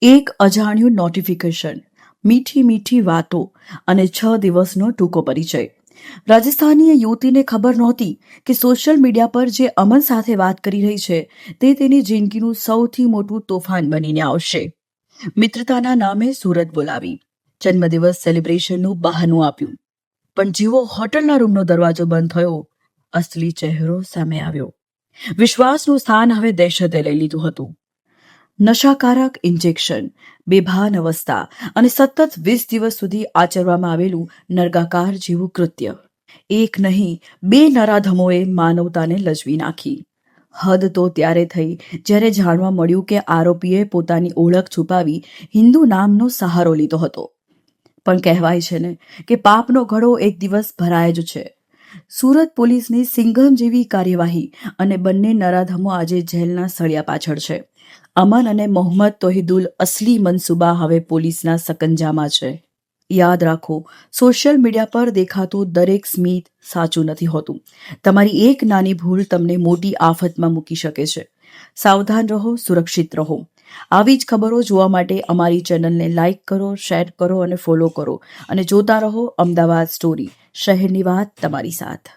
એક અજાણ્યું નોટિફિકેશન, મીઠી મીઠી વાતો અને 6 દિવસનો ટૂંકો પરિચય. રાજસ્થાનની યુવતીને ખબર નહોતી કે સોશિયલ મીડિયા પર જે અમન સાથે વાત કરી રહી છે તે તેની જિંદગીનું સૌથી મોટું તોફાન બનીને આવશે. મિત્રતાના નામે સુરત બોલાવી, જન્મદિવસ સેલિબ્રેશનનું બહાનું આપ્યું, પણ જેવો હોટલના રૂમનો દરવાજો બંધ થયો, અસલી ચહેરો સામે આવ્યો. વિશ્વાસનું સ્થાન હવે દહેશતે લઈ લીધું હતું. નશાકારક ઇન્જેક્શન, બેભાન અવસ્થા અને સતત 20 દિવસ સુધી આચરવામાં આવેલું નરગાકાર જેવું કૃત્ય. એક નહીં, 2 નરાધમોએ માનવતાને લજવી નાખી. હદ તો ત્યારે થઈ જ્યારે જાણવા મળ્યું કે આરોપીએ પોતાની ઓળખ છુપાવી હિન્દુ નામનો સહારો લીધો હતો. પણ કહેવાય છે ને કે પાપનો ઘડો એક દિવસ ભરાય જ છે. સુરત પોલીસની સિંઘમ જેવી કાર્યવાહી અને બંને નરાધમો આજે જેલના સળિયા પાછળ છે. અમન અને મોહમ્મદ તોહિદુલ અસલી મનસુબા હવે પોલીસના સકંજામાં છે. યાદ રાખો, સોશિયલ મીડિયા પર દેખાતું દરેક સ્મિત સાચું નથી હોતું. તમારી એક નાની ભૂલ તમને મોટી આફતમાં મૂકી શકે છે. સાવધાન રહો, સુરક્ષિત રહો. આવી જ ખબરો જોવા માટે અમારી ચેનલને લાઇક કરો, શેર કરો અને ફોલો કરો. અને જોતા રહો અમદાવાદ સ્ટોરી, શહેરની વાત તમારી સાથ.